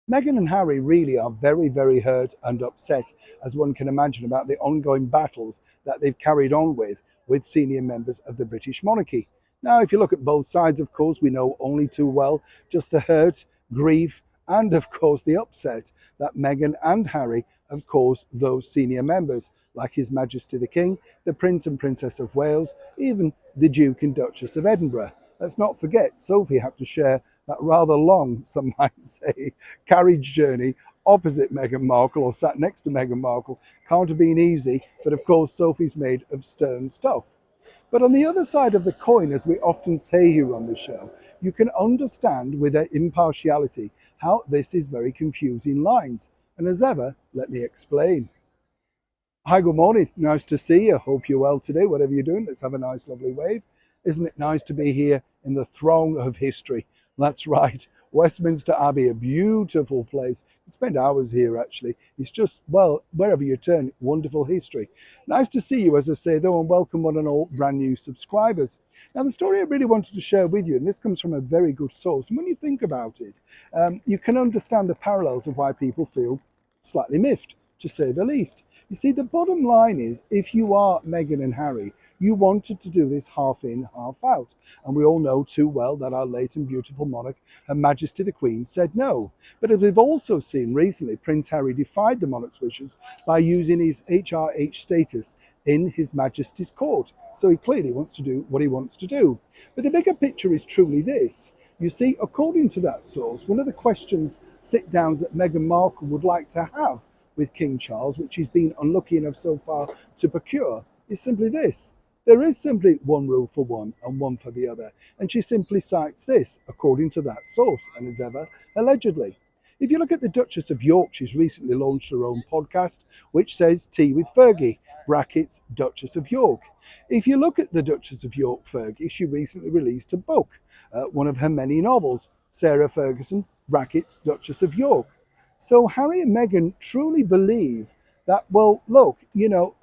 Meghan and Harry really are very, very hurt and upset, as one can imagine, about the ongoing battles that they've carried on with senior members of the British monarchy. Now, if you look at both sides, of course, we know only too well just the hurt, grief, and of course the upset that Meghan and Harry have caused those senior members, like His Majesty the King, the Prince and Princess of Wales, even the Duke and Duchess of Edinburgh. Let's not forget, Sophie had to share that rather long, some might say, carriage journey opposite Meghan Markle, or sat next to Meghan Markle. Can't have been easy, but of course Sophie's made of stern stuff. But on the other side of the coin, as we often say here on the show, you can understand with impartiality how this is very confusing lines. And as ever, let me explain. Hi, good morning. Nice to see you. Hope you're well today. Whatever you're doing, let's have a nice, lovely wave. Isn't it nice to be here in the throng of history? That's right. Westminster Abbey, a beautiful place. You spend hours here, actually. It's just, well, wherever you turn, wonderful history. Nice to see you, as I say, though, and welcome one and all brand new subscribers. Now, the story I really wanted to share with you, and this comes from a very good source, and when you think about it, you can understand the parallels of why people feel slightly miffed, to say the least. You see, the bottom line is, if you are Meghan and Harry, you wanted to do this half in, half out. And we all know too well that our late and beautiful monarch, Her Majesty the Queen, said no. But as we've also seen recently, Prince Harry defied the monarch's wishes by using his HRH status in His Majesty's court. So he clearly wants to do what he wants to do. But the bigger picture is truly this. You see, according to that source, one of the questions, sit-downs that Meghan Markle would like to have with King Charles, which he's been unlucky enough so far to procure, is simply this. There is simply one rule for one and one for the other. And she simply cites this, according to that source, and as ever, allegedly. If you look at the Duchess of York, she's recently launched her own podcast, which says Tea with Fergie, brackets Duchess of York. If you look at the Duchess of York, Fergie, she recently released a book, one of her many novels, Sarah Ferguson, brackets Duchess of York. So Harry and Meghan truly believe that, well, look,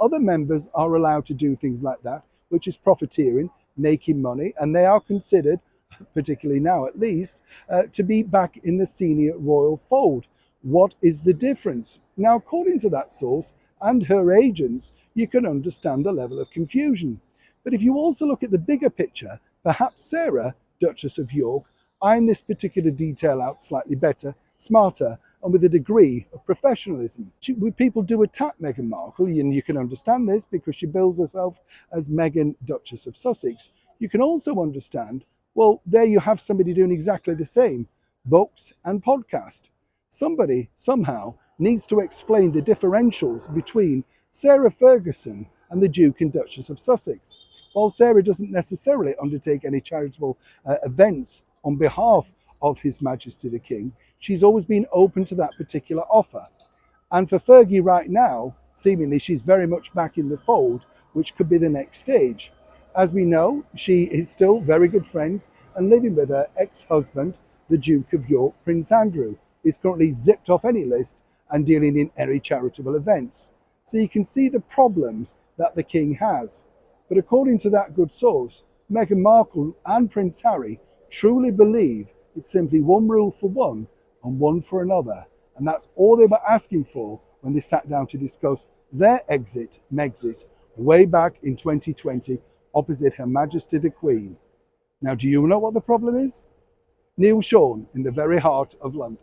other members are allowed to do things like that, which is profiteering, making money, and they are considered, particularly now at least, to be back in the senior royal fold. What is the difference? Now, according to that source and her agents, you can understand the level of confusion. But if you also look at the bigger picture, perhaps Sarah, Duchess of York, iron this particular detail out slightly better, smarter, and with a degree of professionalism. People do attack Meghan Markle, and you can understand this because she bills herself as Meghan, Duchess of Sussex. You can also understand, well, there you have somebody doing exactly the same, books and podcast. Somebody, somehow, needs to explain the differentials between Sarah Ferguson and the Duke and Duchess of Sussex. While Sarah doesn't necessarily undertake any charitable events on behalf of His Majesty the King, she's always been open to that particular offer. And for Fergie right now, seemingly she's very much back in the fold, which could be the next stage. As we know, she is still very good friends and living with her ex-husband, the Duke of York, Prince Andrew. He's currently zipped off any list and dealing in any charitable events. So you can see the problems that the King has. But according to that good source, Meghan Markle and Prince Harry truly believe it's simply one rule for one and one for another. And that's all they were asking for when they sat down to discuss their Megxit, way back in 2020 opposite Her Majesty the Queen. Now, do you know what the problem is? Neil Sean in the very heart of London.